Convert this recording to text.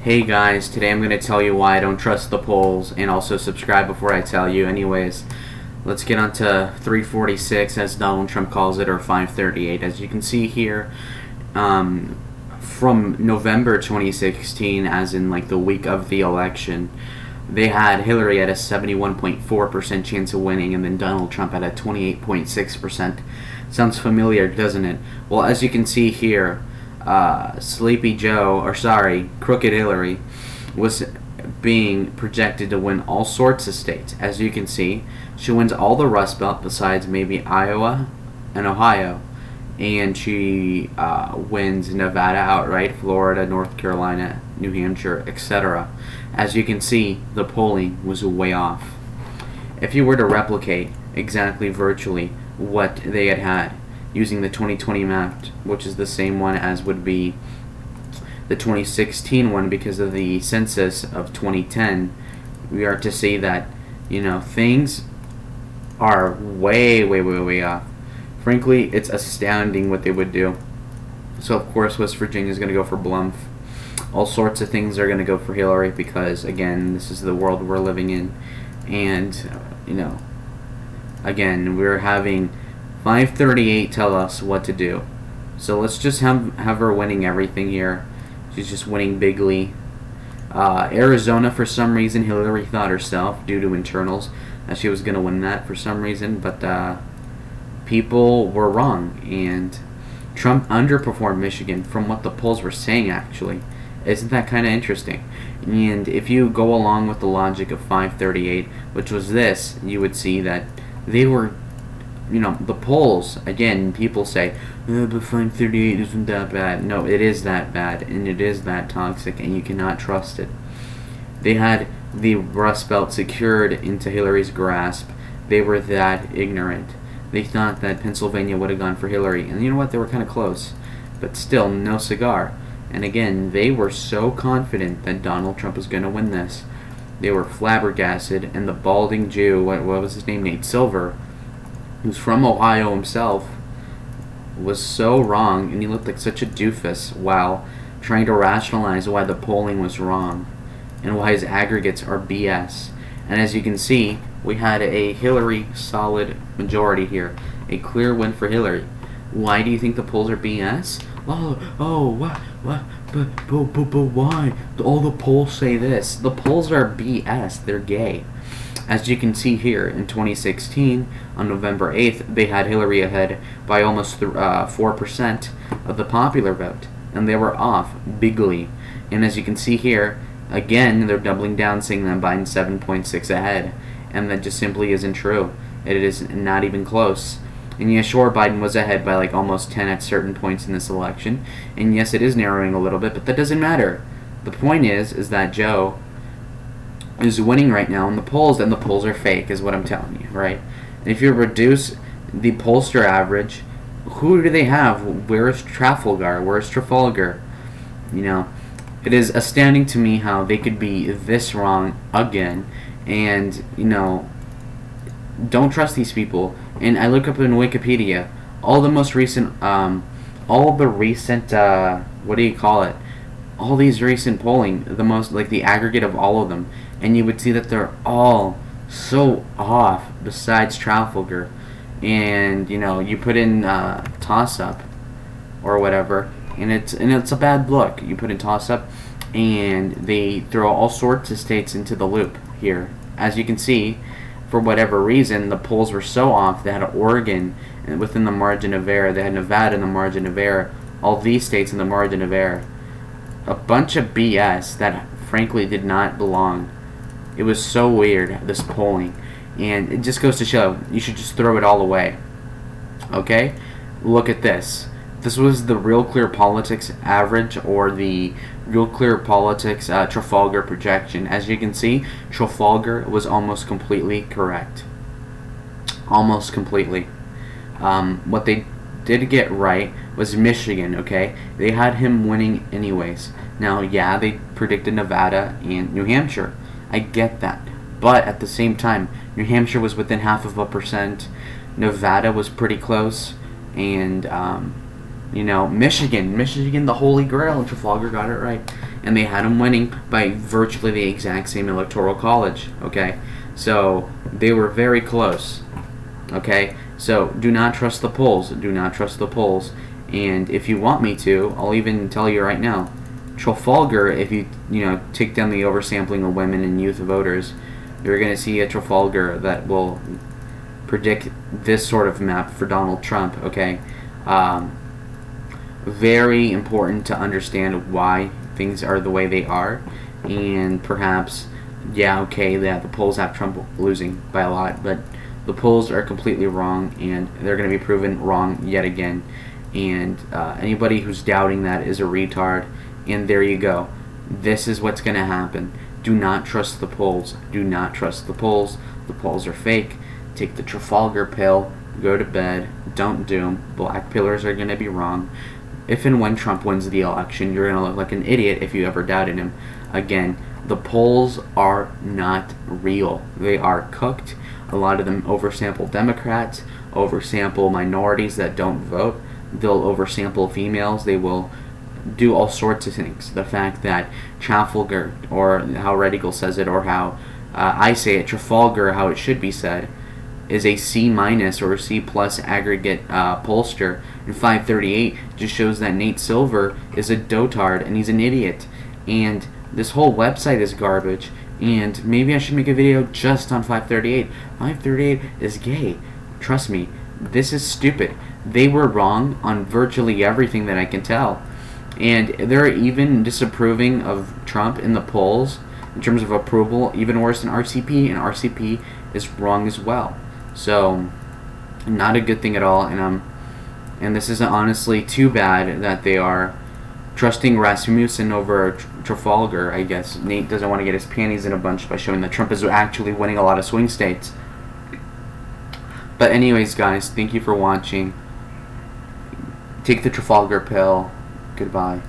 Hey guys, today I'm going to tell you why I don't trust the polls, and also subscribe before I tell you. Anyways, let's get on to 346 as Donald Trump calls it, or 538. As you can see here, from November 2016, as in like the week of the election, they had Hillary at a 71.4% chance of winning, and then Donald Trump at a 28.6%. Sounds familiar, doesn't it? Well, as you can see here, Crooked Hillary was being projected to win all sorts of states. As you can see, she wins all the Rust Belt besides maybe Iowa and Ohio, and she wins Nevada outright, Florida, North Carolina, New Hampshire, etc. As you can see, the polling was way off. If you were to replicate exactly virtually what they had using the 2020 map, which is the same one as would be the 2016 one because of the census of 2010, we are to see that, things are way off. Frankly, it's astounding what they would do. So, of course, West Virginia is going to go for Blumph. All sorts of things are going to go for Hillary because, again, this is the world we're living in. And, again, we're having 538 tell us what to do. So let's just have her winning everything here. She's just winning bigly. Arizona, for some reason, Hillary thought herself, due to internals, that she was going to win that for some reason. But people were wrong. And Trump underperformed Michigan from what the polls were saying, actually. Isn't that kind of interesting? And if you go along with the logic of 538, which was this, you would see that they were, the polls, again, people say, but 538 isn't that bad. No, it is that bad, and it is that toxic, and you cannot trust it. They had the Rust Belt secured into Hillary's grasp. They were that ignorant. They thought that Pennsylvania would have gone for Hillary, and you know what? They were kind of close, but still, no cigar. And again, they were so confident that Donald Trump was going to win this. They were flabbergasted, and the balding Jew, what was his name, Nate Silver, who's from Ohio himself, was so wrong, and he looked like such a doofus while trying to rationalize why the polling was wrong and why his aggregates are BS. And as you can see, we had a Hillary solid majority here, a clear win for Hillary. Why do you think the polls are BS? What? But why? All the polls say this. The polls are BS. They're gay. As you can see here, in 2016, on November 8th, they had Hillary ahead by almost 4% of the popular vote. And they were off bigly. And as you can see here, again, they're doubling down, saying that Biden's 7.6 ahead. And that just simply isn't true. It is not even close. And yes, sure, Biden was ahead by like almost 10 at certain points in this election. And yes, it is narrowing a little bit, but that doesn't matter. The point is that Joe is winning right now in the polls, and the polls are fake, is what I'm telling you, right? And if you reduce the pollster average, who do they have? Where's Trafalgar? Where's Trafalgar? It is astounding to me how they could be this wrong again. And, don't trust these people. And I look up in Wikipedia, all the recent, all these recent polling, the most, like the aggregate of all of them, and you would see that they're all so off besides Trafalgar. And, you put in toss-up or whatever, and it's a bad look. You put in toss-up, and they throw all sorts of states into the loop here. As you can see, for whatever reason, the polls were so off. They had Oregon within the margin of error. They had Nevada in the margin of error. All these states in the margin of error. A bunch of BS that, frankly, did not belong. It was so weird, this polling. And it just goes to show, you should just throw it all away. Okay? Look at this. This was the Real Clear Politics average, or the Real Clear Politics Trafalgar projection. As you can see, Trafalgar was almost completely correct. Almost completely. What they did get right was Michigan, okay? They had him winning anyways. Now, yeah, they predicted Nevada and New Hampshire. I get that. But at the same time, New Hampshire was within 0.5%. Nevada was pretty close. And, Michigan, the holy grail, and Trafalgar got it right. and they had him winning by virtually the exact same electoral college. Okay, so they were very close. Okay, so do not trust the polls. Do not trust the polls. And if you want me to, I'll even tell you right now. Trafalgar, if you take down the oversampling of women and youth voters, you're going to see a Trafalgar that will predict this sort of map for Donald Trump. Okay, very important to understand why things are the way they are, and perhaps, the polls have Trump losing by a lot, but the polls are completely wrong, and they're going to be proven wrong yet again. And anybody who's doubting that is a retard. And there you go. This is what's going to happen. Do not trust the polls. Do not trust the polls. The polls are fake. Take the Trafalgar pill. Go to bed. Don't doom. Black pillars are going to be wrong. If and when Trump wins the election, you're going to look like an idiot if you ever doubted him. Again, the polls are not real. They are cooked. A lot of them oversample Democrats, oversample minorities that don't vote. They'll oversample females. They will do all sorts of things. The fact that Trafalgar, or how Red Eagle says it, or how I say it, Trafalgar, how it should be said, is a C- or a C+ aggregate pollster, and 538 just shows that Nate Silver is a dotard and he's an idiot. And this whole website is garbage. And maybe I should make a video just on 538. 538 is gay. Trust me, this is stupid. They were wrong on virtually everything that I can tell. And they're even disapproving of Trump in the polls in terms of approval, even worse than RCP, and RCP is wrong as well. So, not a good thing at all. And this is honestly too bad that they are trusting Rasmussen over Trafalgar. I guess Nate doesn't want to get his panties in a bunch by showing that Trump is actually winning a lot of swing states. But anyways, guys, thank you for watching. Take the Trafalgar pill. Goodbye.